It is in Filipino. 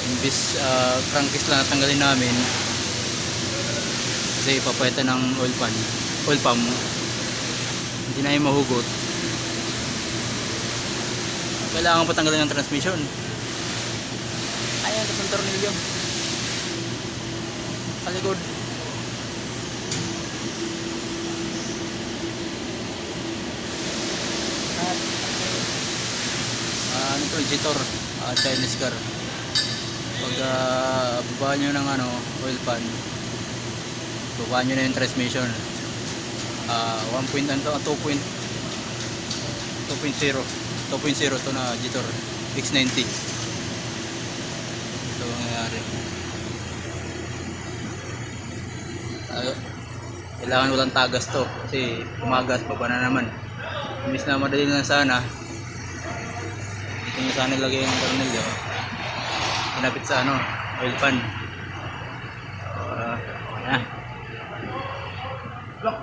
Imbis crankcase lang natanggalin namin kasi ipapalitan ng oil pump, hindi na yung mahugot. Kailangan patanggalin ng transmission. Ayan, tapos ang tornilyo sa likod. Ano to, Jitor, Chinese car. Pag baba nyo ng oil pan, baba nyo na yung transmission. 2.0 to na Jitor X90. Ito ang nangyari. Kailangan walang tagas to kasi umagas, baba na naman. Imbis na madali na sana, dito nyo sana ilagay yung tornilyo, pinapit sa oil pan. Lock.